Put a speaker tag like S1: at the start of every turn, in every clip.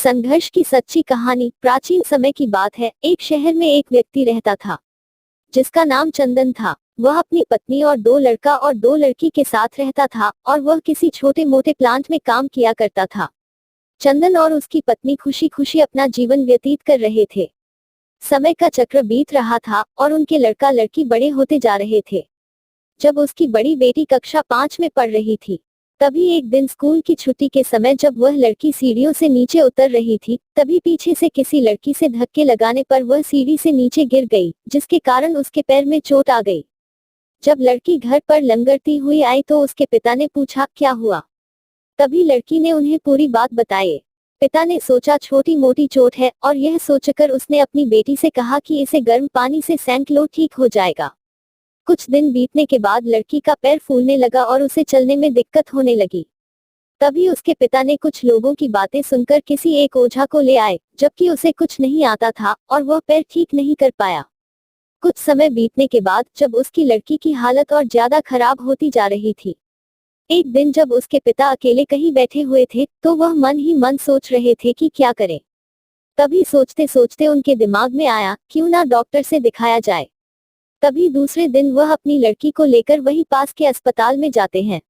S1: संघर्ष की सच्ची कहानी। प्राचीन समय की बात है। एक शहर में एक व्यक्ति रहता था जिसका नाम चंदन था। वह अपनी पत्नी और दो लड़का और दो लड़की के साथ रहता था और वह किसी छोटे मोटे प्लांट में काम किया करता था। चंदन और उसकी पत्नी खुशी खुशी अपना जीवन व्यतीत कर रहे थे। समय का चक्र बीत रहा था और उनके लड़का लड़की बड़े होते जा रहे थे। जब उसकी बड़ी बेटी कक्षा 5 में पढ़ रही थी, तभी एक दिन स्कूल की छुट्टी के समय जब वह लड़की सीढ़ियों से नीचे उतर रही थी, तभी पीछे से किसी लड़की से धक्के लगाने पर वह सीढ़ी से नीचे गिर गई, जिसके कारण उसके पैर में चोट आ गई। जब लड़की घर पर लंगड़ती हुई आई तो उसके पिता ने पूछा, क्या हुआ? तभी लड़की ने उन्हें पूरी बात बताई। पिता ने सोचा छोटी मोटी चोट है और यह सोचकर उसने अपनी बेटी से कहा कि इसे गर्म पानी से सेंक लो, ठीक हो जाएगा। कुछ दिन बीतने के बाद लड़की का पैर फूलने लगा और उसे चलने में दिक्कत होने लगी। तभी उसके पिता ने कुछ लोगों की बातें सुनकर किसी एक ओझा को ले आए, जबकि उसे कुछ नहीं आता था और वह पैर ठीक नहीं कर पाया। कुछ समय बीतने के बाद जब उसकी लड़की की हालत और ज्यादा खराब होती जा रही थी, एक दिन जब उसके पिता अकेले कहीं बैठे हुए थे तो वह मन ही मन सोच रहे थे कि क्या करें। तभी सोचते सोचते उनके दिमाग में आया, क्यों ना डॉक्टर से दिखाया जाए। तभी दूसरे दिन वह अपनी लड़की को लेकर वहीं पास के अस्पताल में जाते हैं।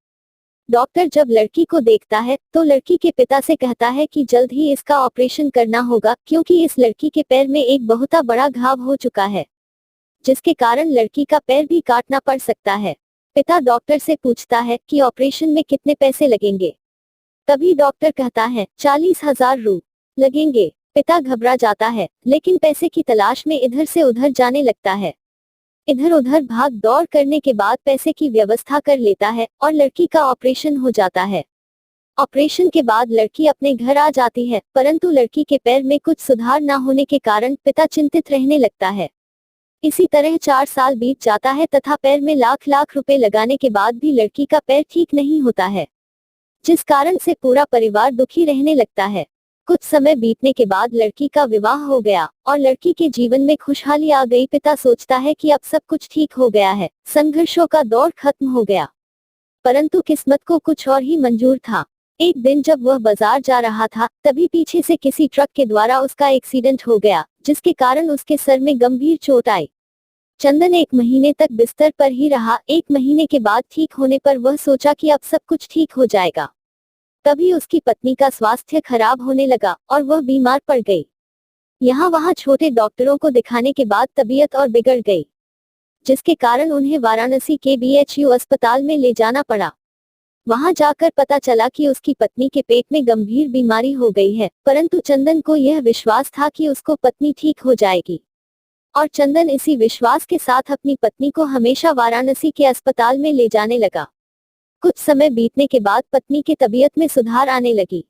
S1: डॉक्टर जब लड़की को देखता है तो लड़की के पिता से कहता है कि जल्द ही इसका ऑपरेशन करना होगा, क्योंकि इस लड़की के पैर में एक बहुत बड़ा घाव हो चुका है, जिसके कारण लड़की का पैर भी काटना पड़ सकता है। पिता डॉक्टर से पूछता है कि ऑपरेशन में कितने पैसे लगेंगे। तभी डॉक्टर कहता है 40,000 रुपये लगेंगे। पिता घबरा जाता है, लेकिन पैसे की तलाश में इधर से उधर जाने लगता है। इधर उधर भाग दौड़ करने के बाद पैसे की व्यवस्था कर लेता है और लड़की का ऑपरेशन हो जाता है। ऑपरेशन के बाद लड़की अपने घर आ जाती है, परंतु लड़की के पैर में कुछ सुधार न होने के कारण पिता चिंतित रहने लगता है। इसी तरह 4 साल बीत जाता है तथा पैर में लाख लाख रुपए लगाने के बाद भी लड़की का पैर ठीक नहीं होता है, जिस कारण से पूरा परिवार दुखी रहने लगता है। कुछ समय बीतने के बाद लड़की का विवाह हो गया और लड़की के जीवन में खुशहाली आ गई। पिता सोचता है कि अब सब कुछ ठीक हो गया है, संघर्षों का दौर खत्म हो गया। परंतु किस्मत को कुछ और ही मंजूर था। एक दिन जब वह बाजार जा रहा था, तभी पीछे से किसी ट्रक के द्वारा उसका एक्सीडेंट हो गया, जिसके कारण उसके सर में गंभीर चोट आई। चंदन 1 महीने तक बिस्तर पर ही रहा। 1 महीने के बाद ठीक होने पर वह सोचा कि अब सब कुछ ठीक हो जाएगा। तभी उसकी पत्नी का स्वास्थ्य खराब होने लगा और वह बीमार पड़ गई। यहाँ वहाँ छोटे डॉक्टरों को दिखाने के बाद तबीयत और बिगड़ गई, जिसके कारण उन्हें वाराणसी के BHU अस्पताल में ले जाना पड़ा। वहां जाकर पता चला कि उसकी पत्नी के पेट में गंभीर बीमारी हो गई है, परंतु चंदन को यह विश्वास था कि उसको पत्नी ठीक हो जाएगी और चंदन इसी विश्वास के साथ अपनी पत्नी को हमेशा वाराणसी के अस्पताल में ले जाने लगा। कुछ समय बीतने के बाद पत्नी की तबीयत में सुधार आने लगी।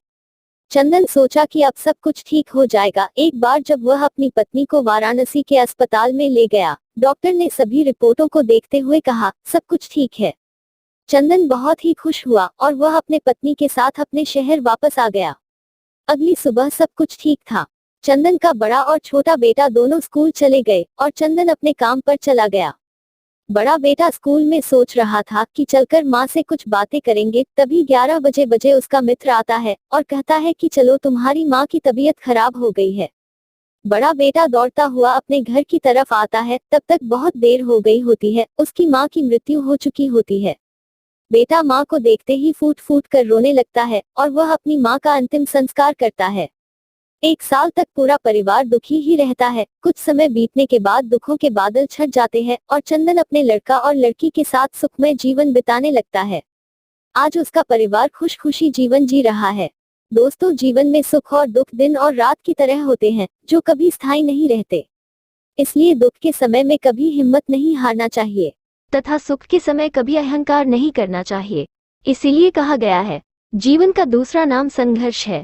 S1: चंदन सोचा कि अब सब कुछ ठीक हो जाएगा। एक बार जब वह अपनी पत्नी को वाराणसी के अस्पताल में ले गया, डॉक्टर ने सभी रिपोर्टों को देखते हुए कहा, सब कुछ ठीक है। चंदन बहुत ही खुश हुआ और वह अपने पत्नी के साथ अपने शहर वापस आ गया। अगली सुबह सब कुछ ठीक था। चंदन का बड़ा और छोटा बेटा दोनों स्कूल चले गए और चंदन अपने काम पर चला गया। बड़ा बेटा स्कूल में सोच रहा था कि चलकर माँ से कुछ बातें करेंगे। तभी 11 बजे उसका मित्र आता है और कहता है कि चलो, तुम्हारी माँ की तबीयत खराब हो गई है। बड़ा बेटा दौड़ता हुआ अपने घर की तरफ आता है। तब तक बहुत देर हो गई होती है, उसकी माँ की मृत्यु हो चुकी होती है। बेटा माँ को देखते ही फूट फूट कर रोने लगता है और वह अपनी माँ का अंतिम संस्कार करता है। 1 साल तक पूरा परिवार दुखी ही रहता है। कुछ समय बीतने के बाद दुखों के बादल छट जाते हैं और चंदन अपने लड़का और लड़की के साथ सुखमय जीवन बिताने लगता है। आज उसका परिवार खुश खुशी जीवन जी रहा है। दोस्तों, जीवन में सुख और दुख दिन और रात की तरह होते हैं, जो कभी स्थायी नहीं रहते। इसलिए दुख के समय में कभी हिम्मत नहीं हारना चाहिए तथा सुख के समय कभी अहंकार नहीं करना चाहिए। इसीलिए कहा गया है, जीवन का दूसरा नाम संघर्ष है।